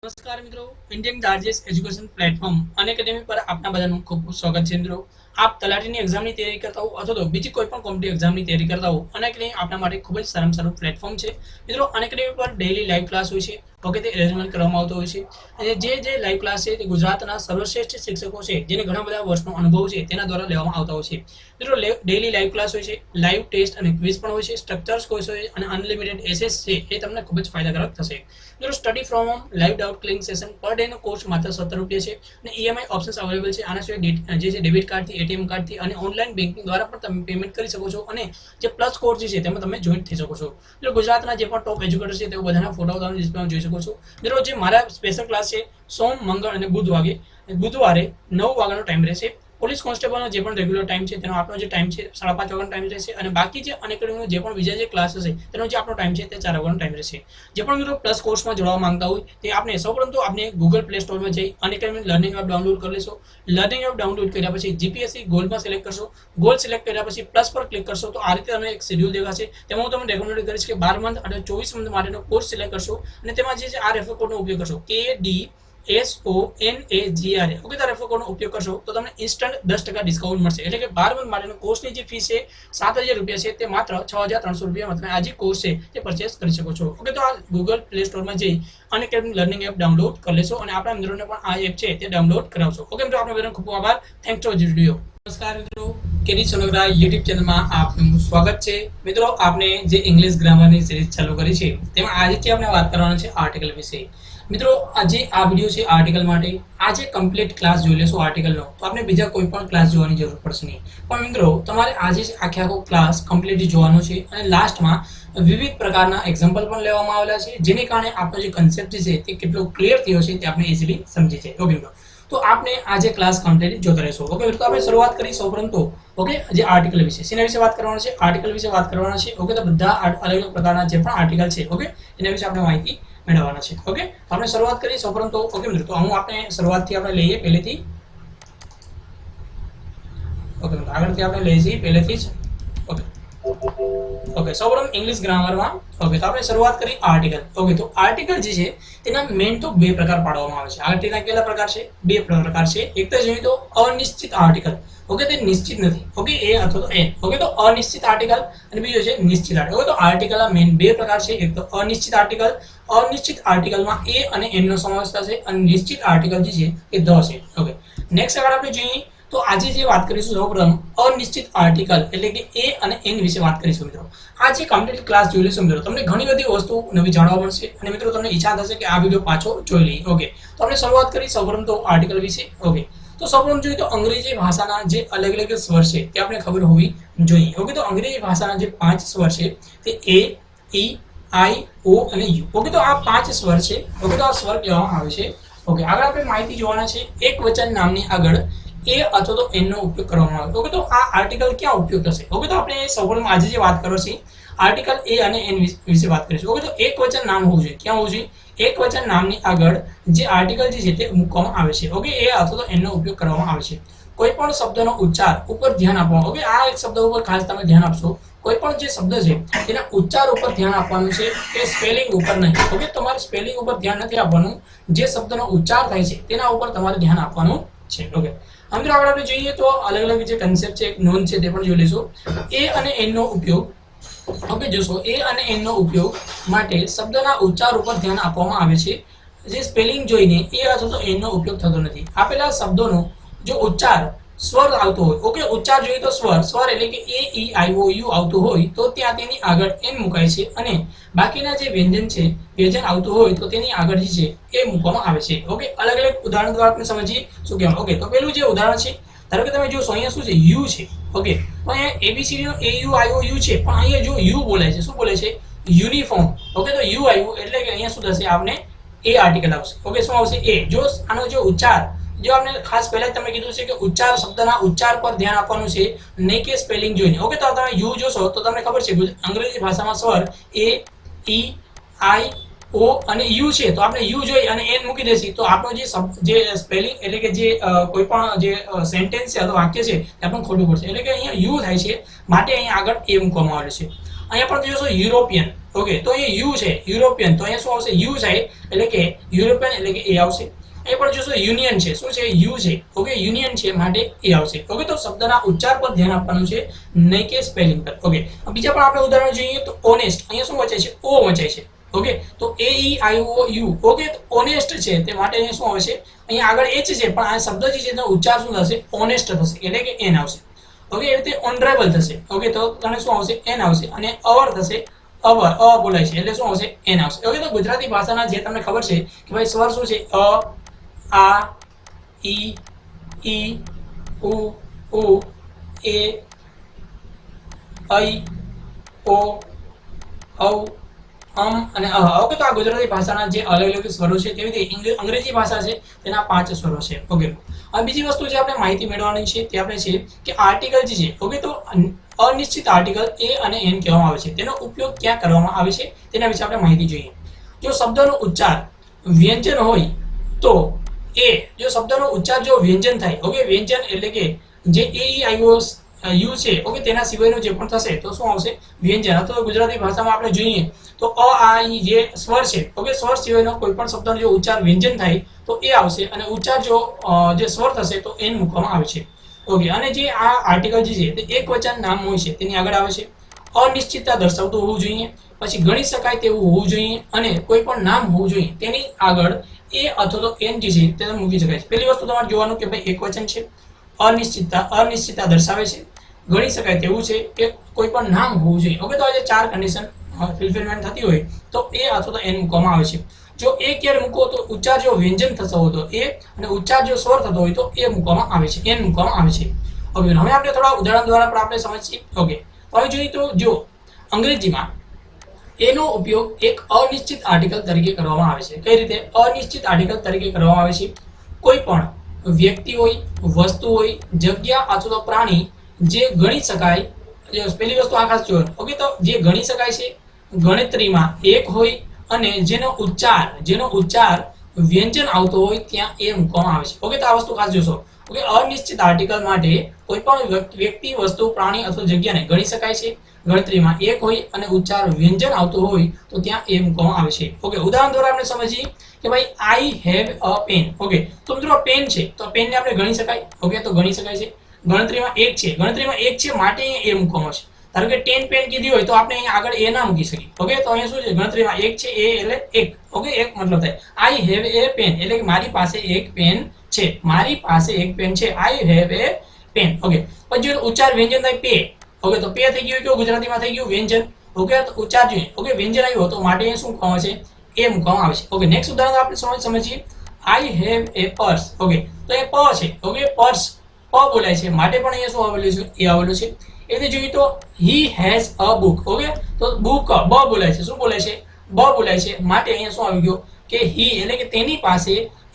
નમસ્કાર મિત્રો, Indian digest education platform Unacademy પર આપના બધાનું ખૂબ ખૂબ સ્વાગત છે મિત્રો। આપ તલાટીની એક્ઝામની તૈયારી કરતા હો અથવા તો બીજી કોઈ પણ કોમ્પિટિટિવ એક્ઝામની તૈયારી કરતા હો, અનએકેડમી આપના માટે ખૂબ જ સારામાં સારું પ્લેટફોર્મ છે મિત્રો। અનએકેડમી પર ડેઈલી લાઈવ ક્લાસ હોય છે, ઓકે, તે એરેન્જમેન્ટ કરવામાં આવતો હોય છે અને જે લાઈવ ક્લાસ છે તે ગુજરાતના સર્વશ્રેષ્ઠ શિક્ષકો છે જેને ઘણા બધા વર્ષનો અનુભવ છે તેના દ્વારા લેવામાં આવતા હોય છે મિત્રો। ડેઈલી લાઈવ ક્લાસ હોય છે, લાઈવ ટેસ્ટ અને ક્વિઝ પણ હોય છે, સ્ટ્રક્ચર્સ કોર્સ હોય અને અનલિમિટેડ એસેસ છે એ તમને ખૂબ જ ફાયદાકારક થશે મિત્રો। Study from home live doubt clearing session per day નો કોર્સ માત્ર 17 રૂપિયા છે અને ઈએમઆઈ ઓપ્શન્સ અવેલેબલ છે। આના સિવાય જે છે ડેબિટ કાર્ડથી, એટીએમ કાર્ડથી અને ઓનલાઈન બેન્કિંગ દ્વારા પણ તમે પેમેન્ટ કરી શકો છો અને જે પ્લસ કોર્સ છે તેમાં તમે જોઈન્ટ થઈ શકો છો એટલે ગુજરાતના જે પણ ટોપ એજ્યુકેટર છે તેઓ બધાના ફોટો તમે ડિસ્પ્લેમાં જોઈ શકો છો મિત્રો। જે મારા સ્પેશિયલ ક્લાસ છે સોમ, મંગળ અને બુધવારે 9 વાગ્યાનો ટાઈમ રહેશે। પોલીસ કોન્સ્ટેબલનો જે પણ રેગ્યુલર ટાઈમ છે તેનો આપણો જે ટાઈમ છે 5:30 વાગ્યાનો ટાઈમ રહેશે અને બાકી જે અનએકેડમીનો જે પણ બીજા જે ક્લાસ હશે તેનો જે આપણો ટાઈમ છે તે 4 વાગ્યાનો ટાઈમ રહેશે। જે પણ મિત્રો પ્લસ કોર્સમાં જોડાવા માંગતા હોય તે આપણે સૌપ્રથમ તો આપણે ગૂગલ પ્લે સ્ટોરમાં જઈ અનએકેડમી લર્નિંગ એપ ડાઉનલોડ કરી લેશો। લર્નિંગ એપ ડાઉનલોડ કર્યા પછી જીપીએસસી ગોલ્ડમાં સિલેક્ટ કરશો। ગોલ્ડ સિલેક્ટ કર્યા પછી પ્લસ પર ક્લિક કરશો તો આ રીતે તમને એક શેડ્યુલ દેખાશે। તેમાં હું તમને રેકમેન્ડ કરીશ કે 12 મંથ અને 24 મંથ માટેનો કોર્સ સિલેક્ટ કરશો અને તેમાં જે આ રેફર કોડનો ઉપયોગ કરશો KDSONAGRA, ઓકે, તો રેફર કોડનો ઉપયોગ કરશો તો તમને ઇન્સ્ટન્ટ 10% ડિસ્કાઉન્ટ મળશે એટલે કે 12 મંથ માટેનો કોર્સની જે ફીસ છે 7,000 રૂપિયા છે તે માત્ર 6,300 રૂપિયામાં તમે આ જે કોર્સ છે તે પરચેસ કરી શકો છો। ઓકે, તો આ ગૂગલ પ્લે સ્ટોરમાં જઈ અનએકેડમી લર્નિંગ એપ ડાઉનલોડ કરી લેશો અને આપણા મિત્રોને પણ આ એપ છે તે ડાઉનલોડ કરાવશો। ઓકે મિત્રો, આપણા બધાનો ખૂબ આભાર, થેન્ક્સ ફોર વિડીયો। નમસ્કાર મિત્રો, કેડી સોનગરા યુટ્યુબ ચેનલમાં આપનું સ્વાગત છે મિત્રો। આપણે જે ઇંગ્લિશ ગ્રામરની સિરીઝ ચાલુ કરી છે તેમાં આજે આપણે વાત કરવાના છે આર્ટિકલ વિશે મિત્રો। આજે આ વિડીયો છે આર્ટિકલ માટે। આજે કમ્પ્લીટ ક્લાસ જોઈ લેશો આર્ટિકલનો તો આપણે બીજા કોઈ પણ ક્લાસ જોવાની જરૂર પડશે નહીં, પણ મિત્રો તમારે આજે આખો ક્લાસ કમ્પ્લીટ જોવાનો છે અને લાસ્ટમાં વિવિધ પ્રકારના એક્ઝામ્પલ પણ લેવામાં આવેલા છે જેને કારણે આપણો જે કન્સેપ્ટ છે તે કેટલો ક્લિયર થયો છે તે આપણે ઇઝીલી સમજી જાય। ઓકે મિત્રો, તો આપણે આજે ક્લાસ કમ્પ્લીટ જોતા રહેશો। ઓકે, તો આપણે શરૂઆત કરી સૌપ્રથમ તો ઓકે જે આર્ટિકલ વિશે, શેના વિશે વાત કરવાના છે? આર્ટિકલ વિશે વાત કરવાના છે। ઓકે, તો બધા અલગ અલગ પ્રકારના જે પણ આર્ટિકલ છે ઓકે એના વિશે આપણે માહિતી મેળવવાના છે। ઓકે, તો આપણે શરૂઆત કરીએ સૌપ્રથમ તો ઓકે મિત્રો, તો આપણે શરૂઆતથી આપણે લઈએ પહેલેથી। ઓકે, આગળથી આપણે લઈએ છીએ પહેલેથી જ। ઓકે ઓકે, સૌપ્રથમ ઇંગ્લિશ ગ્રામરમાં ઓકે તો આપણે શરૂઆત કરી આર્ટિકલ। ઓકે, તો આર્ટિકલ જે છે તેના મેઇન તો બે પ્રકાર પાડવામાં આવે છે। આર્ટિકલના કેટલા પ્રકાર છે? બે પ્રકાર છે। એક તો જોઈએ તો અનિશ્ચિત આર્ટિકલ, ઓકે, તે નિશ્ચિત નથી, ઓકે, એ અથવા તો એન, ઓકે, તો અનિશ્ચિત આર્ટિકલ અને બીજો છે નિશ્ચિત આર્ટિકલ। ઓકે, તો આર્ટિકલના મેઇન બે પ્રકાર છે, એક તો અનિશ્ચિત આર્ટિકલ, અનિશ્ચિત આર્ટિકલમાં એ અને એન નો સમાવેશ થશે અને નિશ્ચિત આર્ટિકલ જે છે એ ધ છે। ઓકે, નેક્સ્ટ આગળ આપણે જોઈએ તો આજે જે વાત કરીશું સૌપ્રથમ અનિશ્ચિત આર્ટિકલ એટલે કે એ અને એન વિશે વાત કરીશું મિત્રો। આ જે કમ્પ્લીટ ક્લાસ જોઈ લેશો મિત્રો તમને ઘણી બધી વસ્તુ નવી જાણવા મળશે અને મિત્રો તમને ઈચ્છા થશે કે આ વિડીયો પાછો જોઈ લઈએ। ઓકે, તો આપણે શરૂઆત કરી સૌપ્રથમ તો આર્ટિકલ વિશે। ઓકે, તો સૌપ્રથમ જોઈએ તો અંગ્રેજી ભાષાના જે અલગ અલગ સ્વર છે તે આપણે ખબર હોવી જોઈએ। ઓકે, તો અંગ્રેજી ભાષાના જે 5 સ્વર છે તે એ, ઈ, આઈ, ઓ અને યુ। ઓકે, તો આ 5 સ્વર છે। ઓકે, તો આ સ્વર કહેવામાં આવે છે। ઓકે, આગળ આપણે માહિતી જોવાના છે એક વચન નામની આગળ એ અથવા તો એન નો ઉપયોગ કરવામાં આવે। ઓકે, તો આ આર્ટિકલ ક્યાં ઉપયોગ થશે? ઓકે, તો આપણે સૌપ્રથમ આજે જે વાત કરો છે આર્ટિકલ એ અને એન વિશે વાત કરીશું। ઓકે, તો એક વચન નામ હોવું જોઈએ, ક્યાં હોવું જોઈએ? એક વચન નામની આગળ જે આર્ટિકલ જે છે તે મૂકવામાં આવે છે। ઓકે, એ અથવા તો એન નો ઉપયોગ કરવામાં આવે છે। કોઈ પણ શબ્દનો ઉચ્ચાર ઉપર ધ્યાન આપવાનું। ઓકે, આ એક શબ્દ ઉપર ખાસ તમે ધ્યાન આપશો। કોઈ પણ જે શબ્દ છે તેના ઉચ્ચાર ઉપર ધ્યાન આપવાનું છે, કે સ્પેલિંગ ઉપર નહીં। ઓકે, તમારે સ્પેલિંગ ઉપર ધ્યાન નથી આપવાનું, જે શબ્દનો ઉચ્ચાર થાય છે તેના ઉપર તમારે ધ્યાન આપવાનું છે। ઓકે, મિત્રો આગળ આપણે જોઈએ તો અલગ અલગ જે કન્સેપ્ટ છે, નોંધ છે તે પણ જોઈ લઈશું। એ અને એન નો ઉપયોગ, ઓકે, જોશો એ અને એન નો ઉપયોગ માટે શબ્દના ઉચ્ચાર ઉપર ધ્યાન આપવામાં આવે છે। જે સ્પેલિંગ જોઈને એ અથવા તો એન નો ઉપયોગ થતો નથી। આપેલા શબ્દોનો જો ઉચ્ચાર સ્વર આવતો હોય, ઓકે, ઉચ્ચાર જોઈએ તો સ્વર એટલે કે એ, ઈ, આઈ, ઓ, યુ આવતું હોય તો ત્યાં તેની આગળ એન મુકાય છે અને બાકીના જે વ્યંજન છે, વ્યંજન આવતું હોય તો તેની આગળ જે છે એ મૂકવામાં આવે છે। ઓકે, અલગ અલગ ઉદાહરણ દ્વારા આપણે સમજીએ શું કહેવાનું। ઓકે, તો પેલું જે ઉદાહરણ છે ધારો કે તમે જોશો અહીંયા શું છે યુ છે। ઓકે, તો અહીંયા એબીસીડી નો A U I O U છે, પણ અહીંયા જો યુ બોલાય છે, શું બોલે છે? યુનિફોર્મ। ઓકે, તો યુ આવ્યું એટલે કે અહીંયા શું થશે? આપણે એ આર્ટિકલ આવશે। ઓકે, શું આવશે? એ। જો આનો જો ઉચ્ચાર, જો આપણે ખાસ પહેલા જ તમે કીધું છે કે ઉચ્ચાર, શબ્દના ઉચ્ચાર પર ધ્યાન આપવાનું છે, નહીં કે સ્પેલિંગ જોઈને। ઓકે, તો તમે યુ જોશો તો તમને ખબર છે અંગ્રેજી ભાષામાં સ્વર એ, ઈ, આઈ, ઓ અને યુ છે, તો આપણે યુ જોઈ અને એન મૂકી દેસી તો આપણો જે સ્પેલિંગ એટલે કે જે કોઈ પણ જે સેન્ટેન્સ છે અથવા વાક્ય છે તે આપણને ખોટું પડશે। એટલે કે અહીંયા યુ થાય છે માટે અહીંયા આગળ એ મૂકવામાં આવે છે। અહીંયા પણ જોશો યુરોપિયન, ઓકે તો અહીંયા યુ છે યુરોપિયન, તો અહીંયા શું આવશે યુ છે એટલે કે યુરોપિયન એટલે કે એ આવશે. અહીં પણ જોશો યુનિયન છે, શું છે યુ છે, ઓકે યુનિયન છે માટે એ આવશે. ઓકે તો શબ્દના ઉચ્ચાર પર ધ્યાન આપવાનું છે, નહીં કે સ્પેલિંગ પર. ઓકે બીજા પણ આપણે ઉદાહરણ જોઈએ તો ઓનેસ્ટ, અહીંયા શું વચાય છે ઓ વચાય છે. ઓકે તો એ ઈ આઈ ઓ યુ, ઓકે તો ઓનેસ્ટ છે તે માટે અહીંયા શું આવશે, અહીંયા આગળ એચ છે પણ આ શબ્દ જે છે તેનો ઉચ્ચાર શું થશે ઓનેસ્ટ થશે એટલે કે એન આવશે. ઓકે એ રીતે ઓનરેબલ થશે, ઓકે તો તને શું આવશે એન આવશે. અને અવર થશે, અવર અ બોલાય છે એટલે શું આવશે એન આવશે. ઓકે તો ગુજરાતી ભાષાના જે તમને ખબર છે કે ભાઈ સ્વર શું છે અ આ ઈ ઉ એ ઐ ઓ ઔ અને ઓકે તો આ ગુજરાતી ભાષાના જે અલગ અલગ સ્વરો છે તેવી રીતે અંગ્રેજી ભાષા છે તેના 5 સ્વરો છે. ઓકે હવે બીજી વસ્તુ જે આપણે માહિતી મેળવવાની છે તે આપણે છે કે આર્ટિકલ જે છે, ઓકે તો અનિશ્ચિત આર્ટિકલ એ અને એન કહેવામાં આવે છે, તેનો ઉપયોગ ક્યાં કરવામાં આવે છે તેના વિશે આપણે માહિતી જોઈએ. જો શબ્દનો ઉચ્ચાર વ્યંજન હોય તો એ, જો શબ્દનો ઉચ્ચાર જો વ્યંજન થાય, ઓકે વ્યંજન એટલે કે જે એ ઈ આઈ ઓ યુ છે, ઓકે તેના સિવાયનો જે પણ થશે તો શું આવશે વ્યંજન. અથવા ગુજરાતી ભાષામાં આપણે જોઈએ તો અ આ ઈ જે સ્વર છે, ઓકે સ્વર સિવાયનો કોઈ પણ શબ્દનો જો ઉચ્ચાર વ્યંજન થાય તો એ આવશે, અને ઉચ્ચાર જો જે સ્વર થશે તો એન મૂકવામાં આવે છે. ઓકે અને જે આ આર્ટિકલ જે છે તે એક વચન નામ હોય છે તેની આગળ આવે છે. અનિશ્ચિતતા દર્શાવતું હોવું જોઈએ, પછી ગણી શકાય તેવું હોવું જોઈએ, અને કોઈ પણ નામ હોવું જોઈએ તેની આગળ એ અથવા તો એન જે છે તે મૂકી શકાય છે. પહેલી વસ્તુ તમારે જોવાનું કે ભાઈ એક વચન છે, અનિશ્ચિતતા દર્શાવે છે, ગણી શકાય તેવું છે, કે કોઈ પણ નામ હોવું જોઈએ. ઓકે તો આ જે 4 કન્ડિશન ફિલફિલમેન્ટ થતી હોય તો એ અથવા તો એન મૂકવામાં આવે છે. જો એ ક્યારે મૂકો તો ઉચ્ચાર જો વ્યંજન થતો હોય તો એ, અને ઉચ્ચાર જો સ્વર થતો હોય તો એ મૂકવામાં આવે છે, એન મૂકવામાં આવે છે. ઓકે હવે આપણે થોડા ઉદાહરણ દ્વારા પણ આપણે સમજીએ. ઓકે હવે જોઈએ તો જો અંગ્રેજીમાં એનો ઉપયોગ એક અનિશ્ચિત આર્ટિકલ તરીકે કરવામાં આવે છે. કઈ રીતે અનિશ્ચિત આર્ટિકલ તરીકે કરવામાં આવે છે? કોઈ પણ વ્યક્તિ હોય, વસ્તુ હોય, જગ્યા અથવા તો પ્રાણી જે ગણી શકાય, પહેલી વસ્તુ આ ખાસ જોવાનું. ઓકે તો જે ગણી શકાય છે, ગણતરીમાં એક હોય, અને જેનો ઉચ્ચાર વ્યંજન આવતો હોય ત્યાં એ મૂકવામાં આવે છે. ઓકે તો આ વસ્તુ ખાસ જોશો. ઓકે અનિશ્ચિત આર્ટિકલ માટે કોઈ પણ વ્યક્તિ, વસ્તુ, પ્રાણી અથવા જગ્યાને ગણી શકાય છે, ગણતરીમાં એક હોય, અને ઉચ્ચાર વ્યંજન આવતો હોય તો ત્યાં એ મૂકવામાં આવે છે. ઓકે ઉદાહરણ દ્વારા આપણે સમજીએ કે ભાઈ I have a pen. Okay તો મિત્રો પેન છે તો પેનને આપણે ગણી શકાય. ઓકે તો ગણી શકાય છે. ગણતરીમાં એક છે માટે એ મૂકવામાં છે. ધારો કે 10 પેન કીધી હોય તો આપણે અહીંયા આગળ એ ના મૂકી શકીએ. ઓકે તો અહીંયા શું છે ગણતરીમાં એક છે, એ એટલે એક. ઓકે એક મતલબ થાય આઈ હેવ એ પેન એટલે કે મારી પાસે એક પેન છે, મારી પાસે એક પેન છે, I have a pen. Okay પછી ઉચ્ચાર વ્યંજન થાય પે. ઓકે તો પે થઈ ગયું, ગુજરાતીમાં થઈ ગયું વ્યંજન. ઓકે તો ઉચ્ચાર જોઈએ, ઓકે વ્યંજન આવ્યું તો માટે શું મૂકવામાં આવે છે એ મૂકવામાં આવે છે. ઓકે નેક્સ્ટ ઉદાહરણ આપણે સમજીએ આઈ હેવ એ પર્સ. ઓકે તો એ પ છે, ઓકે પર્સ પ બોલાય છે માટે પણ અહીંયા શું આવેલું છે એ આવેલું છે. એટલે જોઈએ તો he has a book. Okay તો બુક બ બોલાય છે, શું બોલાય છે બ બોલાય છે માટે અહીંયા શું આવી ગયો કે હી એટલે કે તેની પાસે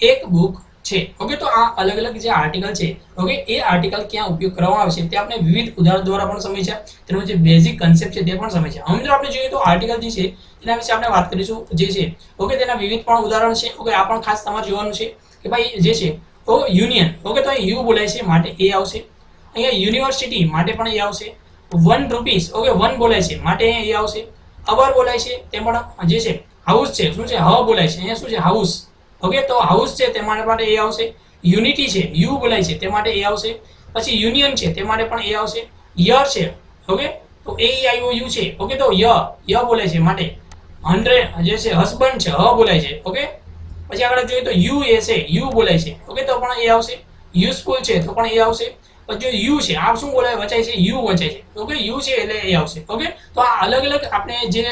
એક બુક છે. ઓકે તો આ અલગ અલગ જે આર્ટિકલ છે, ઓકે એ આર્ટિકલ ક્યાં ઉપયોગ કરવામાં આવે છે તે આપણે વિવિધ ઉદાહરણ દ્વારા પણ સમજ્યા, તેનો જે બેઝિક કન્સેપ્ટ છે તે પણ સમજ્યા. હવે આપણે જોઈએ તો આર્ટિકલ જે છે તેના વિશે આપણે વાત કરીશું જે છે. ઓકે તેના વિવિધ પણ ઉદાહરણ છે. ઓકે આ પણ ખાસ તમારે જોવાનું છે કે ભાઈ જે છે તો યુનિયન. ઓકે તો અહીં યુ બોલાય છે માટે એ આવશે. અહીંયા યુનિવર્સિટી માટે પણ એ આવશે. 1 રૂપીસ, ઓકે 1 બોલાય છે માટે અહીંયા એ આવશે. અવર બોલાય છે તે પણ જે છે. હાઉસ છે, શું છે હ બોલાય છે, અહીંયા શું છે હાઉસ. ઓકે તો હાઉસ છે તે માટે એ આવશે. યુનિટી છે યુ બોલાય છે તે માટે એ આવશે. પછી યુનિયન છે તે માટે પણ એ આવશે. યર છે, ઓકે તો એ ઈ આઈ ઓ યુ છે. ઓકે તો ય બોલાય છે માટે 100 જે છે હસબન્ડ છે હ બોલાય છે. ઓકે પછી આગળ જોઈએ તો યુ એ છે યુ બોલાય છે. ઓકે તો પણ એ આવશે. યુઝફુલ છે તો પણ એ આવશે. પછી યુ છે આ શું બોલાય વચાય છે યુ વચાય છે. ઓકે યુ છે એટલે એ આવશે. ઓકે તો આ અલગ અલગ આપણે જે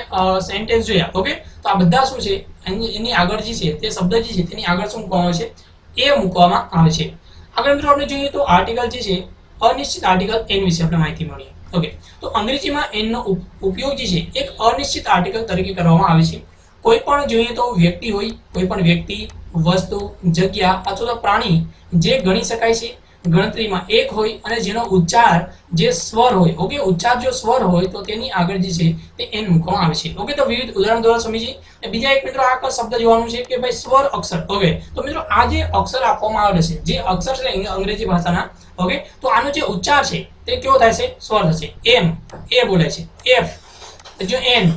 સેન્ટેન્સ જોયા. ઓકે તો આ બધા શું છે એની આગળ જે છે તે શબ્દ જે છે તેની આગળ શું મૂકવામાં આવે છે એ મૂકવામાં આવે છે. આગળ મિત્રો આપણે જોઈએ તો આર્ટિકલ જે છે અનિશ્ચિત આર્ટિકલ એન વિશે આપણે માહિતી મળીએ. ઓકે તો અંગ્રેજીમાં એનનો ઉપયોગ જે છે એક અનિશ્ચિત આર્ટિકલ તરીકે કરવામાં આવે છે. કોઈ પણ જોઈએ તો વ્યક્તિ હોય, કોઈ પણ વ્યક્તિ, વસ્તુ, જગ્યા અથવા તો પ્રાણી જે ગણી શકાય છે, ગણતરીમાં એક હોય, અને જેનો ઉચ્ચાર જે સ્વર હોય. ઓકે ઉચ્ચાર જો સ્વર હોય તો તેની આગળ જે છે તે એન મૂકવામાં આવે છે. ઓકે તો વિવિધ ઉદાહરણ દ્વારા સમજીએ. બીજા એક મિત્રો આ શબ્દ જોવાનું છે કે ભાઈ સ્વર અક્ષર. ઓકે તો મિત્રો આ જે અક્ષર આપવામાં આવેલો છે, જે અક્ષર છે અંગ્રેજી ભાષાના, ઓકે તો આનો જે ઉચ્ચાર છે તે કેવો થાય છે સ્વર થશે. એમ એ બોલાય છે. એફ જો N,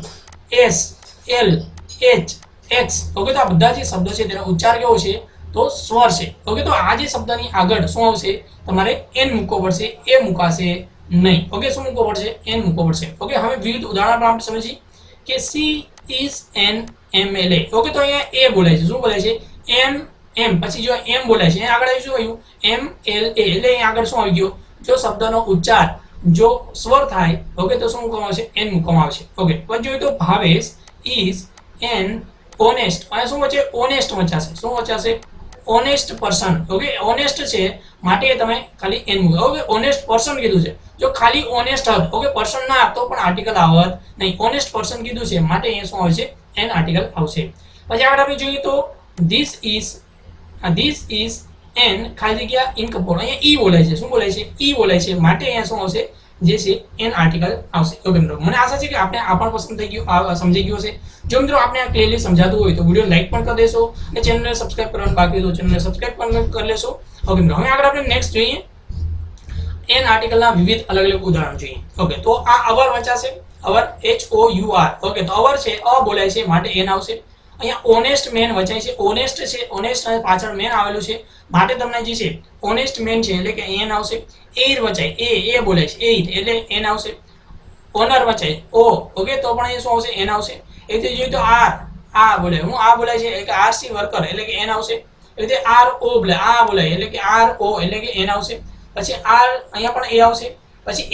S, L, H, X, okay તો આ બધા જે શબ્દો છે તેનો ઉચ્ચાર કેવો છે તો સ્વર છે. ઓકે તો આ જે શબ્દની આગળ શું આવશે તમારે એન મૂકવો પડશે, એ મુકાશે નહીં. ઓકે શું મૂકવો પડશે એન મૂકવો પડશે. ઓકે હવે વિવિધ ઉદાહરણ આપણે સમજી કે she is an MLA. Okay તો અહીંયા એ બોલાય છે, શું બોલાય છે એમ એમ, પછી જો એમ બોલાય છે આગળ આવી શું આવ્યું એમ એલ એ, એટલે અહીંયા આગળ શું આવી ગયો જો શબ્દનો ઉચ્ચાર જો સ્વર થાય ઓકે તો શું મૂકવામાં આવશે એન મૂકવામાં આવશે. ઓકે પછી જોઈએ તો ભાવેશ ઇઝ એન ઓનેસ્ટ, અને શું વચ્ચે ઓનેસ્ટ વચાશે, શું વચાશે ઓનેસ્ટ પર્સન. ઓકે ઓનેસ્ટ છે માટે તમે ખાલી એન મૂકો. ઓકે ઓનેસ્ટ પર્સન કીધું છે, જો ખાલી ઓનેસ્ટ હોત ઓકે પર્સન ના તો પણ આર્ટિકલ આવત નહીં, ઓનેસ્ટ પર્સન કીધું છે માટે અહીંયા શું આવશે એન આર્ટિકલ આવશે. પછી આગળ આપણે જોઈએ તો ધીસ ઇઝ એન ખાલી જગ્યા ઇન કપોર્ડ, અહીંયા ઈ બોલાય છે, શું બોલાય છે ઈ બોલાય છે માટે અહીંયા શું આવશે જે છે એન આર્ટિકલ આવશે. ઓકે મિત્રો મને આશા છે કે આપણે આ પણ પસંદ થઈ ગયું, સમજી ગયું હશે. જો મિત્રો આપણે આ ક્લિયરલી સમજાતું હોય તો વિડીયો લાઈક પણ કરી દેશો અને ચેનલને સબસ્ક્રાઇબ કરવાનું બાકી તો ચેનલને સબસ્ક્રાઇબ પણ કરી લેશો. ઓકે મિત્રો હવે આગળ આપણે નેક્સ્ટ જોઈએ એન આર્ટિકલના વિવિધ અલગ અલગ ઉદાહરણ જોઈએ. ઓકે તો આ અવર વચાશે, અવર HOUR. ઓકે તો અવર છે અ બોલાય છે માટે એન આવશે. અહીંયા ઓનેસ્ટ મેન વચાય છે, ઓનેસ્ટ છે ઓનેસ્ટ અને પાછળ મેન આવેલું છે માટે તમને જે છે ઓનેસ્ટ મેન છે એટલે કે એન આવશે. એર વચાય એ બોલાય છે એટ એટલે એન આવશે. ઓનર વચાય ઓ, ઓકે તો પણ એ શું આવશે એન આવશે. એથી જોઈએ તો આ બોલાય, હું આ બોલાય છે એટલે કે RC વર્કર એટલે કે એન આવશે. એટલે RO બોલાય આ બોલાય એટલે કે RO એટલે કે એન આવશે. પછી આર અહીંયા પણ એ આવશે. પછી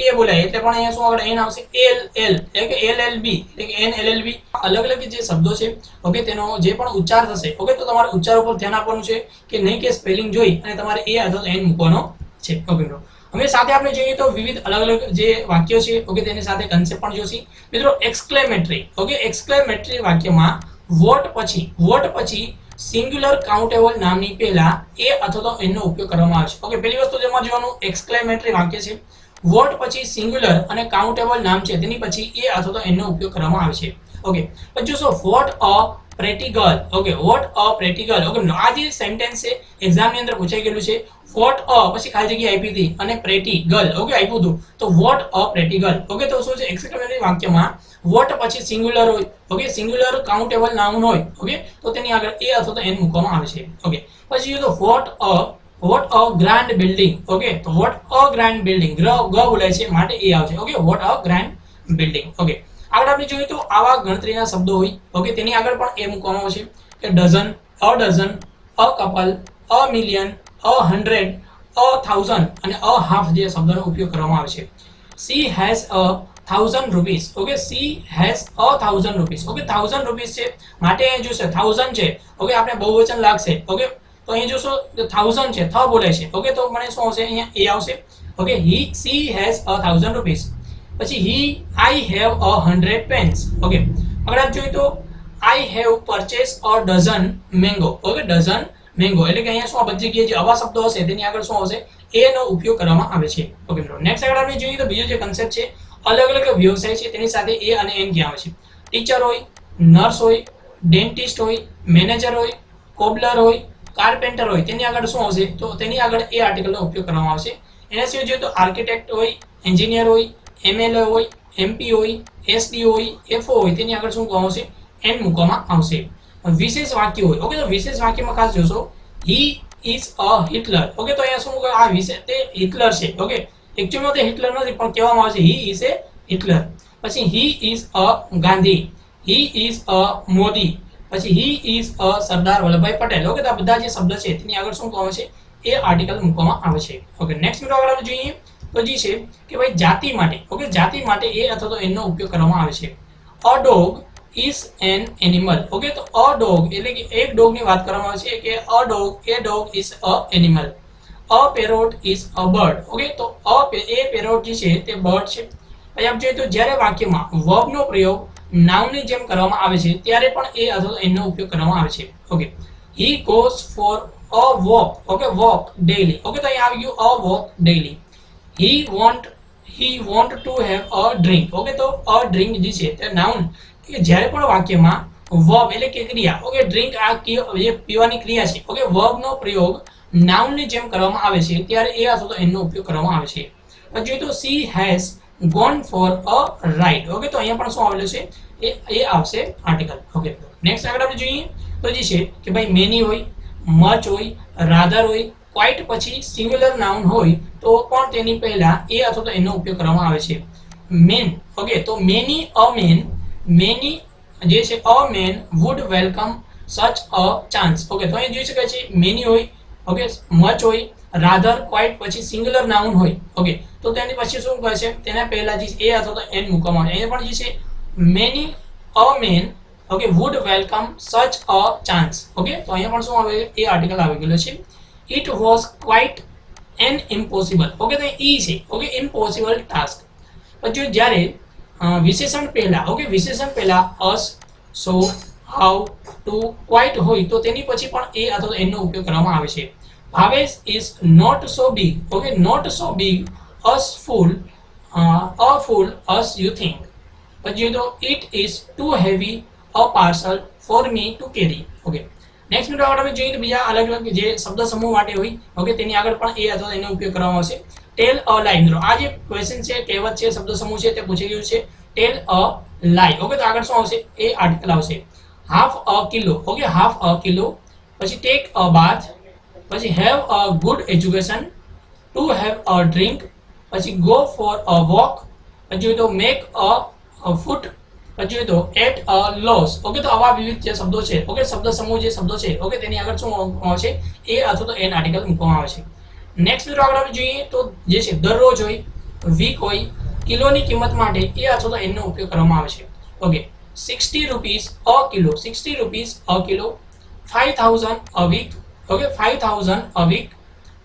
એ બોલાય એટલે પણ અહીંયા શું આગળ એન આવશે. LL એટલે કે LLB એટલે કે NLLB. અલગ અલગ જે શબ્દો છે ઓકે તેનો જે પણ ઉચ્ચાર થશે ઓકે તો તમારે ઉચ્ચાર ઉપર ધ્યાન આપવાનું છે કે નહીં કે સ્પેલિંગ જોઈ અને તમારે એ અથવા એન મૂકવાનો છે. ઓકે મિત્રો હવે સાથે આપણે જોઈએ તો વિવિધ અલગ અલગ જે વાક્યો છે ઓકે તેની સાથે કન્સેપ્ટ પણ જોશી. મિત્રો એક્સક્લેમેટરી, ઓકે એક્સક્લેમેટરી વાક્યમાં વોટ પછી સિંગ્યુલર કાઉન્ટેબલ નામની પહેલા એ અથવા તો એનો ઉપયોગ કરવામાં આવે છે. ઓકે પહેલી વસ્તુ જેમાં જોવાનું એક્સક્લેમેટરી વાક્ય છે, વોટ પછી સિંગ્યુલર અને કાઉન્ટેબલ નામ છે તેની પછી એ અથવા તો એનો ઉપયોગ કરવામાં આવે છે. ઓકે પછી જોશો what a pretty girl. Okay what a pretty girl. Okay આ જે સેન્ટેન્સ છે એક્ઝામ ની અંદર પૂછાઈ ગયેલું છે. વોટ અ પછી ખાલી જગ્યા આપી હતી અને પ્રેટી ગર્લ ઓકે આપ્યું હતું તો what a pretty girl. Okay તો શું છે એક્સક્લેમેટરી વાક્યમાં વોટ પછી સિંગ્યુલર હોય ઓકે સિંગ્યુલર કાઉન્ટેબલ નાઉન હોય ઓકે તો તેની આગળ એ અથવા તો એન મૂકવામાં આવે છે. ઓકે પછી તો what a grand building. Okay તો વોટ અ ગ્રાન્ડ બિલ્ડિંગ ગ બોલાય છે માટે એ આવશે. Okay what a grand building. Okay આગળ આપણે જોઈએ તો આવા ગણતરીના શબ્દો હોય ઓકે તેની આગળ પણ એ મૂકવામાં આવશે કે dozen, a couple, a million, 100, 1000 અને હાફ જે શબ્દનો ઉપયોગ કરવામાં આવે છે. She has 1000 rupees. Okay she has 1000 rupees. Okay 1000 rupees છે માટે અહીં જોશે 1000 છે ઓકે આપણે બહુવચન લાગશે. ઓકે તો અહીં જોશો 1000 છે થ બોલાય છે ઓકે તો મને શું આવશે અહીંયા એ આવશે. Okay she has 1000 rupees. પછી આઈ હેવ 100 પેન્સ. ઓકે આગળ આપ જોઈએ તો I have purchase a dozen mango. Okay dozen mango એટલે કે અહીંયા શું આ બધી જગ્યાએ જે આવા શબ્દો હશે તેની આગળ શું આવશે એ નો ઉપયોગ કરવામાં આવે છે. ઓકે મિત્રો નેક્સ્ટ આગળ આપણે જોઈએ તો બીજો જે કન્સેપ્ટ છે અલગ અલગ વ્યવસાય છે તેની સાથે એ અને એન ક્યાં આવે છે. ટીચર હોય, નર્સ હોય, ડેન્ટિસ્ટ હોય, મેનેજર હોય, કોબલર હોય, કાર્પેન્ટર હોય તેની આગળ શું આવશે તો તેની આગળ એ આર્ટિકલનો ઉપયોગ કરવામાં આવશે. એના સિવાય જોઈએ તો આર્કિટેક્ટ હોય, એન્જિનિયર હોય, MLA હોય, MP હોય, SD હોય, FO હોય તેની આગળ શું મૂકવામાં આવશે એન મૂકવામાં આવશે. વિશેષ વાક્ય હોય ઓકે તો વિશેષ વાક્યમાં ખાસ જોશો હી ઇઝ અ હિટલર. ઓકે તો અહીંયા શું આ વિશે તે હિટલર છે. ઓકે એકચ્યુઅલમાં તે હિટલર નથી પણ કહેવામાં આવે છે હી ઇઝ એ હિટલર. પછી he is a Gandhi, he is a Modi, પછી he is a Sardar Vallabhbhai Patel. Okay તો આ બધા જે શબ્દ છે તેની આગળ શું મૂકવામાં છે એ આર્ટિકલ મૂકવામાં આવે છે. ઓકે નેક્સ્ટ મિત્રો આગળ આપણે જોઈએ તો જે છે કે ભાઈ જાતિ માટે ઓકે જાતિ માટે એ અથવા તો એનો ઉપયોગ કરવામાં આવે છે. A dog is an animal. Okay તો અ ડોગ એટલે કે એક ડોગ ની વાત કરવામાં આવે છે કે a dog is a animal. A parrot is a bird. Okay તો એ પેરોટ જે છે તે બર્ડ છે. પછી આપ જોઈએ તો જ્યારે વાક્યમાં વર્બ નો પ્રયોગ નાઉન ની જેમ કરવામાં આવે છે ત્યારે પણ એ અથવા તો એનો ઉપયોગ કરવામાં આવે છે. Okay he goes for a walk. Okay walk daily. Okay તો અહીં આવી ગયું a walk daily. He want to have a drink. Okay તો અ ડ્રિંક જે છે તે નાઉન કે જ્યારે પણ વાક્યમાં વર્બ એટલે કે ક્રિયા ઓકે ડ્રિંક આ જે પીવાની ક્રિયા છે ઓકે વર્બ નો પ્રયોગ નાઉન ની જેમ કરવામાં આવે છે ત્યારે એ અથવા તો એનો ઉપયોગ કરવામાં આવે છે. પછી તો she has gone for a ride. Okay, તો અહીંયા પણ શું આવેલું છે, એ આવશે આર્ટિકલ. ઓકે, નેક્સ્ટ આગળ આપણે જોઈએ તો જે છે કે ભાઈ મેની હોય, મચ હોય, રાધર હોય, ક્વાઇટ પછી સિંગ્યુલર નાઉન હોય તો પણ તેની પહેલા એ અથવા તો એનો ઉપયોગ કરવામાં આવે છે. મેન, ઓકે, તો મેની અ મેન, મેની જે છે અ main wood welcome such a chance. Okay, તો અહીં જોઈ શકાય છે મેની હોય, ઓકે, મચ હોય, રાધર, ક્વાઇટ પછી સિંગ્યુલર નાઉન હોય. ઓકે, તો તેની પછી શું કહે છે, તેના પહેલા જે એ અથવા તો એન મૂકવામાં આવે. અહીંયા પણ જે છે many a man, okay, would welcome such a chance. Okay, તો અહીંયા પણ શું આવે, એ આર્ટિકલ આવી ગયેલો છે. It was quite an impossible. Okay, તો ઈ છે, ઓકે, ઇમ્પોસિબલ ટાસ્ક. પછી જ્યારે વિશેષણ પહેલા, ઓકે, વિશેષણ પહેલા અસ, સો, હાઉ, ટુ, ક્વાઇટ હોય તો તેની પછી પણ એ અથવા તો એનો ઉપયોગ કરવામાં આવે છે. Bhavesh is not so big. Okay, not so big as fool, a fool as you think. પછી તો it is too heavy a parcel for me to carry. Okay, next મિત્રો આગળ આપણે જોઈએ તો બીજા અલગ અલગ જે શબ્દ સમૂહ માટે હોય, ઓકે, તેની આગળ પણ એ અથવા એનો ઉપયોગ કરવામાં આવશે. ટેલ અ લાઈ. મિત્રો આ જે ક્વેશ્ચન છે, કહેવત છે, શબ્દ સમૂહ છે, તે પૂછી ગયું છે. ટેલ અ લાઈ. ઓકે, તો આગળ શું આવશે, એ આર્ટિકલ આવશે. હાફ અ કિલો. ઓકે, હાફ અ કિલો. પછી ટેક અ બાથ, પછી have a good education, to have a drink, પછી ગો ફોર અ વોક, પછી તો મેક અ ફૂટ, પછી તો એટ અ લોસ. ઓકે, તો આવા વિવિધ જે શબ્દો છે, ઓકે, શબ્દ સમૂહ જે શબ્દો છે, ઓકે, તેની આગળ શું આવશે, એ અથવા તો એન આર્ટિકલ મૂકવામાં આવે છે. નેક્સ્ટ મિત્રો આગળ આપણે જોઈએ તો જે છે દરરોજ હોય, વીક હોય, કિલોની કિંમત માટે એ અથવા તો એનો ઉપયોગ કરવામાં આવે છે. Okay, 60 rupees a kilo, 60 rupees a kilo, 5000 a week. Okay, 5000 a week,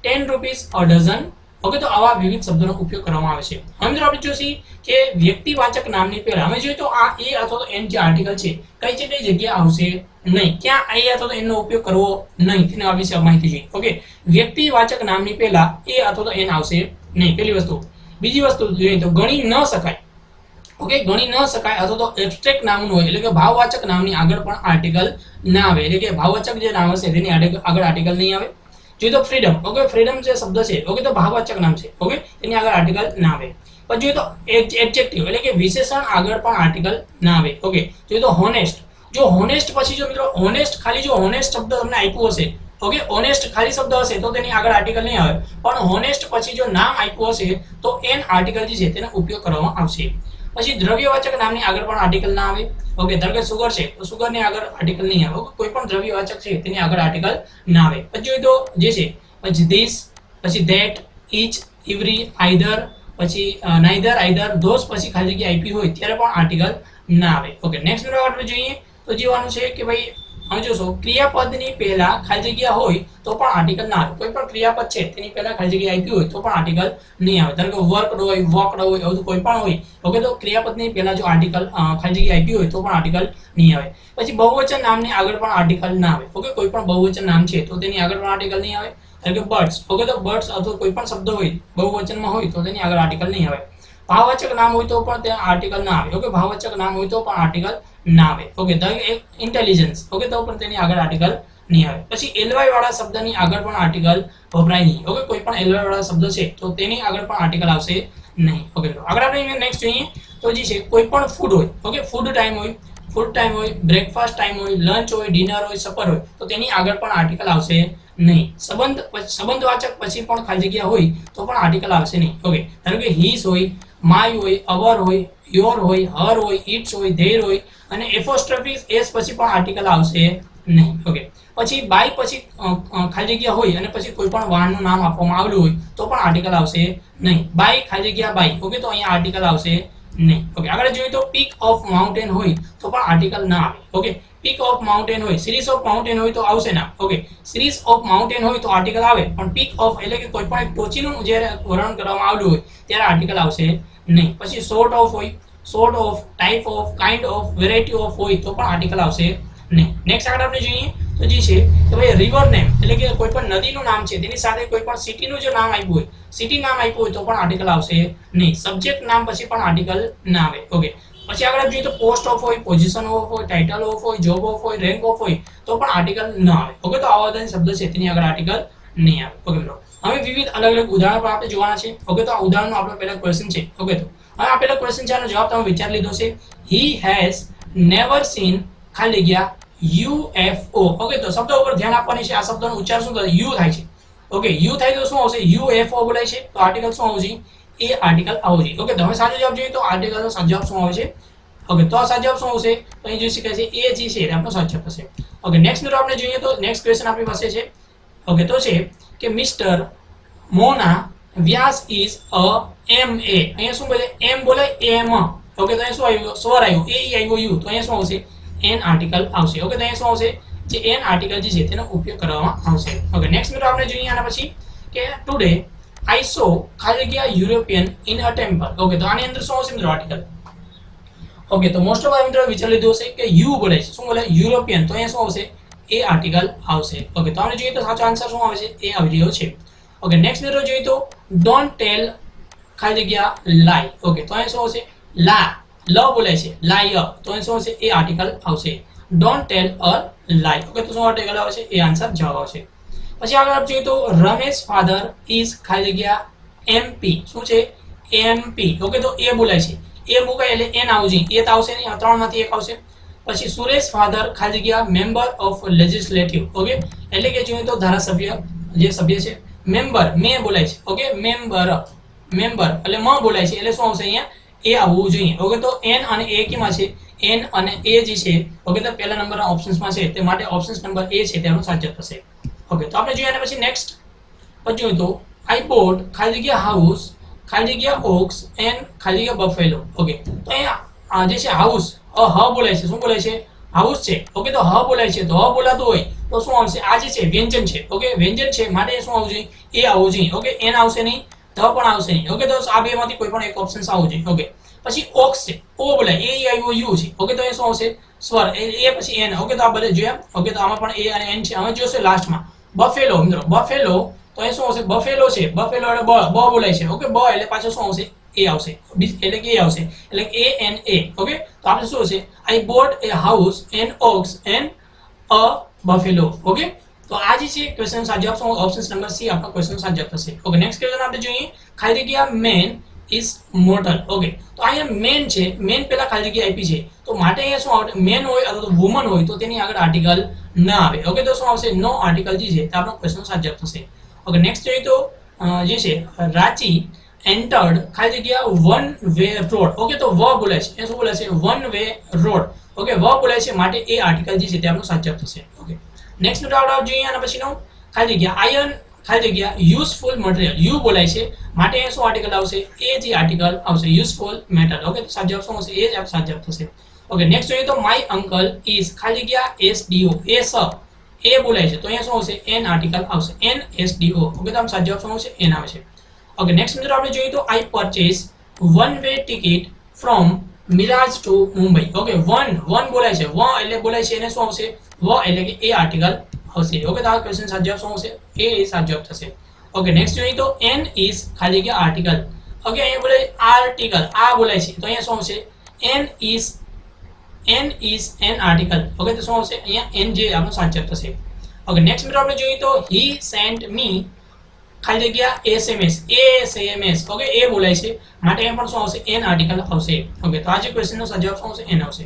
10 rupees a dozen. Okay, તો આવા વિવિધ શબ્દોનો ઉપયોગ કરવામાં આવે છે. હવે મિત્રો આપણે જોઈશું કે વ્યક્તિવાચક નામની પહેલા અમે જોઈએ તો આ એ અથવા તો એન જે આર્ટિકલ છે કઈ જગ્યા આવશે નહીં, ક્યાં એ અથવા તો એનો ઉપયોગ કરવો નહીં, તેના વિશે માહિતી જોઈએ. ઓકે, વ્યક્તિવાચક નામની પહેલા એ અથવા તો એન આવશે નહીં, પહેલી વસ્તુ. બીજી વસ્તુ જોઈએ તો ગણી ન શકાય. ઓકે, ગણી ન શકાય અથવા તો એબ્સ્ટ્રેક્ટ નામનું હોય એટલે કે ભાવવાચક નામની આગળ પણ આર્ટિકલ ના આવે, એટલે કે ભાવવાચક જે નામ હશે તેની આગળ આર્ટિકલ નહીં આવે. જોઈએ તો ફ્રીડમ. ઓકે, ફ્રીડમ જે શબ્દ છે, ઓકે, તો ભાવવાચક નામ છે. ઓકે, તેની આગળ આર્ટિકલ ના આવે. પછી જોઈએ તો એડજેક્ટિવ એટલે કે વિશેષણ આગળ પણ આર્ટિકલ ના આવે. ઓકે, જોઈએ તો હોનેસ્ટ. જો હોનેસ્ટ પછી જો મિત્રો હોનેસ્ટ ખાલી જો હોનેસ્ટ શબ્દ તમને આપ્યું હશે, ઓકે, ઓનેસ્ટ ખાલી શબ્દ હશે તો તેની આગળ આર્ટિકલ નહીં આવે. પણ હોનેસ્ટ પછી જો નામ આપ્યું હશે તો એન આર્ટિકલ જે છે તેનો ઉપયોગ કરવામાં આવશે. પછી દ્રવ્યવાચક નામની આગળ પણ આર્ટિકલ ના આવે. ઓકે, ધારો કે સુગર છે તો સુગરની આગળ આર્ટિકલ નહીં આવે. કોઈ પણ દ્રવ્યવાચક છે તેની આગળ આર્ટિકલ ના આવે. પછી જોઈએ તો જે છે પછી ધીસ, પછી ધેટ, ઈચ, ઇવરી, આઈધર, પછી નાઈધર, આઈધર, ધોસ પછી ખાલી જગ્યા આપી હોય ત્યારે પણ આર્ટિકલ ના આવે. ઓકે, નેક્સ્ટ મિત્રો આપણે જોઈએ તો જીવાનું છે કે ભાઈ હવે જોશો ક્રિયાપદની પહેલા ખાલી જગ્યા હોય તો પણ આર્ટિકલ ના આવે. કોઈ પણ ક્રિયાપદ છે તેની પહેલા ખાલી જગ્યા આપી હોય તો પણ આર્ટિકલ નહીં આવે. ધારો કે વર્કડ હોય, વોકડ હોય, એવું કોઈ પણ હોય. ઓકે, તો ક્રિયાપદની પહેલા જો આર્ટિકલ ખાલી જગ્યા આપી હોય તો પણ આર્ટિકલ નહીં આવે. પછી બહુવચન નામની આગળ પણ આર્ટિકલ ના આવે. ઓકે, કોઈ પણ બહુવચન નામ છે તો તેની આગળ પણ આર્ટિકલ નહીં આવે. ધારો કે બર્ડ્સ. ઓકે, તો બર્ડ્સ અથવા કોઈ પણ શબ્દ હોય બહુવચનમાં હોય તો તેની આગળ આર્ટિકલ નહીં આવે. ભાવવાચક નામ હોય તો પણ ત્યાં આર્ટિકલ ના આવે. ઓકે, ભાવવાચક નામ હોય તો પણ આર્ટિકલ ના આવે. Okay, intelligence. ઓકે, તો પણ તેની આગળ આર્ટિકલ નહીં આવે. પછી એલવાય વાળા શબ્દની આગળ પણ આર્ટિકલ વપરાય નહીં. ઓકે, કોઈ પણ એલવાય વાળા શબ્દ છે તો તેની આગળ પણ આર્ટિકલ આવશે નહીં. ઓકે, આગળ આપણે નેક્સ્ટ જોઈએ તો જે છે કોઈ પણ ફૂડ હોય, ઓકે, ફૂડ ટાઈમ હોય, ફૂડ ટાઈમ હોય, બ્રેકફાસ્ટ ટાઈમ હોય, લંચ હોય, ડિનર હોય, સપર હોય તો તેની આગળ પણ આર્ટિકલ આવશે નહીં. સંબંધવાચક પછી પણ ખાલી જગ્યા હોય તો પણ આર્ટિકલ આવશે નહીં. ઓકે, ધારો કે હીસ હોય, માય હોય, અવર હોય, યોર હોય, હર હોય, ઇટ્સ હોય, ધેર હોય અને એપોસ્ટ્રોફી એસ પછી પણ આર્ટિકલ આવશે નહીં. ઓકે, પછી બાય પછી ખાલી જગ્યા હોય અને પછી કોઈ પણ વાહનનું નામ આપવામાં આવેલું હોય તો પણ આર્ટિકલ આવશે નહીં. બાય ખાલી જગ્યા બાય. ઓકે, તો અહીંયા આર્ટિકલ આવશે નહીં. ઓકે, આગળ જોઈએ તો પીક ઓફ માઉન્ટેન હોય તો પણ આર્ટિકલ ના આવે. ઓકે, પીક ઓફ માઉન્ટેન હોય, સિરીઝ ઓફ માઉન્ટેન હોય તો આવશે ના. ઓકે, સિરીઝ ઓફ માઉન્ટેન હોય તો આર્ટિકલ આવે પણ પીક ઓફ એટલે કે કોઈ પણ એક ટોચીનું જ્યારે વર્ણન કરવામાં આવેલું હોય ત્યારે આર્ટિકલ આવશે નહીં. પછી સોર્ટ ઓફ હોય, sort of, type of, kind of, variety of હોય તો પણ આર્ટિકલ આવશે નહીં. નેક્સ્ટ આગળ આપણે જોઈએ તો જે છે કે ભાઈ રિવર નેમ એટલે કે કોઈ પણ નદીનું નામ છે તેની સાથે કોઈ પણ સિટીનું જો નામ આપ્યું હોય, સિટી નામ આપ્યું હોય તો પણ આર્ટિકલ આવશે નહીં. સબ્જેક્ટ નામ પછી પણ આર્ટિકલ ના આવે. ઓકે, પછી આગળ જોઈએ તો પોસ્ટ ઓફ હોય, પોઝિશન ઓફ હોય, ટાઇટલ ઓફ હોય, જોબ ઓફ હોય, રેન્ક ઓફ હોય તો પણ આર્ટિકલ ન આવે. ઓકે, તો આવા બધા શબ્દ છે તેની આગળ આર્ટિકલ નહીં આવે. ઓકે મિત્રો, હવે વિવિધ અલગ અલગ ઉદાહરણો પણ આપણે જોવાના છે. ઓકે, તો આ ઉદાહરણનો આપણો પહેલા ક્વેશ્ચન છે. ઓકે, તો હવે આપેલો ક્વેશ્ચન છે, આનો જવાબ તમે વિચાર લીધો છે. હી હેઝ નેવર સીન ખાલી જગ્યા યુએફઓ. ઓકે, તો શબ્દ ઉપર ધ્યાન આપવાની છે. આ શબ્દનો ઉચ્ચાર શું થાય? યુ થાય છે. ઓકે, યુ થાય તો શું આવશે? યુએફઓ બોલાય છે, તો આર્ટિકલ શું આવશે? એ આર્ટિકલ આવવું જોઈએ. ઓકે, તો હવે સાચો જવાબ જોઈએ તો આર્ટિકલનો સાચો જવાબ શું આવે છે? ઓકે, તો આ સાચો જવાબ શું આવશે? તો અહીં જોઈ શકાય છે એ જે છે એ આપણો સાચો જવાબ થશે. ઓકે, નેક્સ્ટ મિત્રો આપણે જોઈએ તો નેક્સ્ટ ક્વેશ્ચન આપણી પાસે છે. ઓકે, તો છે કે mister Mona Vyas is a એમ એ. અહીંયા શું બોલે? એમ બોલાય એમ. ઓકે, તો અહીંયા શું આવ્યું? સ્વર આવ્યું, એ આવ્યો યુ, તો અહીંયા શું આવશે? એન આર્ટિકલ આવશે. ઓકે, તો અહીંયા શું આવશે? જે એન આર્ટિકલ જે છે તેનો ઉપયોગ કરવામાં આવશે. ઓકે, નેક્સ્ટ મિત્રો આપણે જોઈએ આના પછી કે ટુડે આઈ સો ખાલી જગ્યા European in a temple. Okay, તો આની અંદર શું આવશે મિત્રો? આર્ટિકલ. ઓકે, તો મોસ્ટ ઓફ મિત્રો વિચાર લીધું હશે કે યુ બોલે છે. શું બોલે? યુરોપિયન, તો અહીંયા શું આવશે? એ આર્ટિકલ આવશે. ઓકે, તો આપણે જોઈએ તો સાચો આન્સર શું આવે છે? એ આવી રહ્યો છે. ઓકે, નેક્સ્ટ મિત્રો જોઈએ તો ડોન્ટ ટેલ ખાલી જગ્યા લાય. ઓકે, તો અહીંયા શું આવશે? લા, લ બોલે છે, લાય, તો અહીંયા શું આવશે? એ આર્ટિકલ આવશે. ડોન્ટ ટેલ અ લાય. ઓકે, તો શું આર્ટિકલ આવે છે? એ આન્સર જવાબ આવશે. પછી આગળ આપણે જોઈએ તો રમેશ ફાધર ઇઝ ખાલી જગ્યા એમપી. શું છે? એમપી. ઓકે, તો એ બોલાય છે, એ મુકાય એટલે એન આવવું જોઈએ. એ તો આવશે નહીં, ત્રણમાંથી એક આવશે. પછી સુરેશ ફાધર ખાલી જગ્યા મેમ્બર ઓફ લેજિસ્લેટિવ. ઓકે, એટલે કે જોઈએ તો ધારાસભ્ય જે સભ્ય છે. મેમ્બર, મે બોલાય છે. ઓકે, મેમ્બર, મેમ્બર એટલે મ બોલાય છે, એટલે શું આવશે? અહીંયા એ આવવું જોઈએ. ઓકે, તો એન અને એ કેમાં છે? એન અને એ જે છે, ઓકે, તો પહેલા નંબરના ઓપ્શન્સમાં છે, તે માટે ઓપ્શન નંબર એ છે તેનો સાચો થશે. ઓકે, તો આપણે જોઈએ અને પછી નેક્સ્ટ પછી જોઈએ તો આઈ બોટ ખાલી જગ્યા હાઉસ ખાલી જગ્યા ઓક્સ એન્ડ ખાલી જગ્યા બફેલો. ઓકે, તો અહીંયા જે છે હાઉસ, હ બોલાય છે. શું બોલાય છે? હાઉસ છે. ઓકે, તો હ બોલાય છે, તો હ બોલાતું હોય તો શું આવશે? આ જે છે વ્યંજન છે. ઓકે, વ્યંજન છે માટે શું આવવું જોઈએ? એ આવવું જોઈએ. ઓકે, એન આવશે નહીં, ધ પણ આવશે નહીં. ઓકે, તો આ બેમાંથી કોઈ પણ એક ઓપ્શન આવવું જોઈએ. ઓકે, પછી ઓક્સ છે, ઓ બોલાય, એ આવ્યો યુ છે. ઓકે, તો એ શું આવશે? સ્વર, એ પછી એન. ઓકે, તો આ બધે જોયા. ઓકે, તો આમાં પણ એ અને એન છે. હવે જોશે લાસ્ટમાં બફેલો. મિત્રો બફેલો, તો એ શું આવશે? બફેલો છે, બફેલો એટલે બ બોલાય છે. ઓકે, બ એટલે પાછળ શું આવશે? એ આવશે, એટલે કે એ આવશે, એટલે એ એન એ. ઓકે, તો આપણે શું હશે? I bought a house an ox and a buffalo. Okay, તો આ જે છે ક્વેશ્ચન સાચો જવાબ શું? ઓપ્શન નંબર સી આપણો ક્વેશ્ચન સાચો જવાબ થશે. ઓકે, નેક્સ્ટ ક્વેશ્ચન આપણે જોઈએ ખાલી જગ્યા મેન ઇઝ મોર્ટલ. ઓકે, તો અહીંયા મેન છે, મેન પહેલા ખાલી જગ્યા આપી છે, તો માટે અહીંયા શું આવે? મેન હોય અથવા તો વુમન હોય તો તેની આગળ આર્ટિકલ ના આવે. ઓકે, તો શું આવશે? નો આર્ટિકલ જે છે તે આપણો ક્વેશ્ચન સાચો જવાબ થશે. ઓકે, નેક્સ્ટ જોઈએ તો જે છે રાંચી એન્ટર્ડ ખાલી જગ્યા વન વે રોડ. ઓકે, તો વ બોલાય છે, એ શું બોલાય છે? One way road. ઓકે, વ બોલાય છે માટે એ આર્ટિકલ જે છે તે આપણો સાચો જવાબ થશે. ઓકે, નેક્સ્ટ આપણે જોઈએ અને પછીનો ખાલી જગ્યા આયર્ન ખાલી જગ્યા યુઝફુલ મટીરિયલ. યુ બોલાય છે માટે એ શું આર્ટિકલ આવશે? એ જે આર્ટિકલ આવશે યુઝફુલ મેટલ. ઓકે, તો સાચો જવાબ શું હશે? એ જ સાચો જવાબ થશે. ઓકે, નેક્સ્ટ જોઈએ તો માય અંકલ ઇઝ ખાલી જગ્યા એસડીઓ. એ સ, એ બોલાય છે, તો અહીંયા શું આવશે? એન આર્ટિકલ આવશે, એન એસડીઓ. ઓકે, તો આમ સાચો જવાબ શું આવશે? એન આવે છે. ઓકે, નેક્સ્ટ મિત્રો આપણે જોઈએ તો I purchase one way ticket from Miraj to Mumbai. Okay, one બોલાય છે, વ એટલે બોલાય છે, એને શું આવશે? વ એટલે કે એ આર્ટિકલ આવશે. ઓકે, તો આ ક્વેશ્ચન સાચો જવાબ શું આવશે? એ સાચો જવાબ થશે. ઓકે, નેક્સ્ટ જોઈએ તો એન ઇઝ ખાલી જગ્યા આર્ટિકલ. ઓકે, અહીંયા બોલે આર્ટિકલ, આ બોલાય છે, તો અહીંયા શું આવશે? An is an article. Okay, તો શું આવશે? અહીંયા એન જે આપણો સાચો જવાબ થશે. ઓકે, નેક્સ્ટ મિત્રો આપણે જોઈએ તો હી સેન્ટ મી ખાલી જગ્યા એસએમએસ. ઓકે, એ બોલાય છે માટે એ પણ શું આવશે? એન આર્ટિકલ આવશે. ઓકે, તો આ જે ક્વેશ્ચનનો સાચો જવાબ શું આવશે? એન આવશે.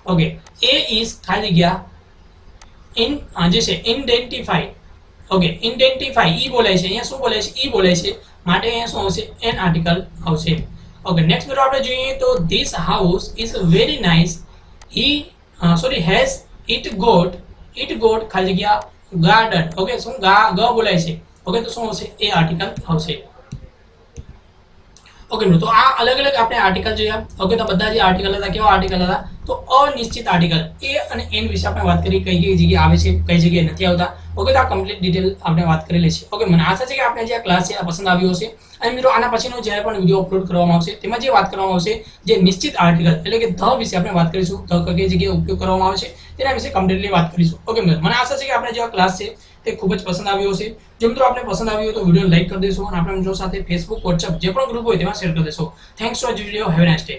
ઓકે, એ ઇઝ ખાલી જગ્યા ઇન જે છે ઇન્ડેન્ટિફાઈ. ઓકે, ઇન્ડેન્ટિફાઈ ઈ બોલાય છે, અહીંયા શું બોલાય છે? ઈ બોલાય છે માટે અહીંયા શું આવશે? એન આર્ટિકલ આવશે. ઓકે, નેક્સ્ટ મિત્રો આપણે જોઈએ તો this house is very nice. Has it got ખાલી જગ્યા ગાર્ડન. ઓકે, શું ગ બોલાય છે. ઓકે, તો શું આવશે? એ આર્ટિકલ આવશે. ઓકે, તો આ અલગ અલગ આપણે આર્ટિકલ જોયા. ઓકે, તો બધા જે આર્ટિકલ હતા કેવા આર્ટિકલ હતા? તો અનિશ્ચિત આર્ટિકલ, એ અને એન વિશે આપણે વાત કરી, કઈ કઈ જગ્યાએ આવે છે, કઈ જગ્યાએ નથી આવતા. ઓકે, તો આ કમ્પ્લીટ ડિટેલ આપણે વાત કરેલી છે. ઓકે, મને આશા છે કે આપણે જે આ ક્લાસ છે આ પસંદ આવ્યો હશે. અને મિત્રો આના પછીનો જ્યારે પણ વિડીયો અપલોડ કરવામાં આવશે તેમાં જે વાત કરવામાં આવશે જે નિશ્ચિત આર્ટિકલ એટલે કે ધ વિશે આપણે વાત કરીશું, ધ કઈ જગ્યાએ ઉપયોગ કરવામાં આવે છે તેના વિશે કમ્પ્લીટલી વાત કરીશું. ઓકે, મને આશા છે કે આપણે જે આ ક્લાસ છે તે ખૂબ જ પસંદ આવ્યો હશે. જો મિત્રો આપને પસંદ આવ્યો તો વિડીયો લાઈક કરી દેશો અને આપણા મિત્રો સાથે ફેસબુક, વોટ્સએપ જે પણ ગ્રુપ હોય તેમાં શેર કરી દેશો. Thanks for video. Have a nice day.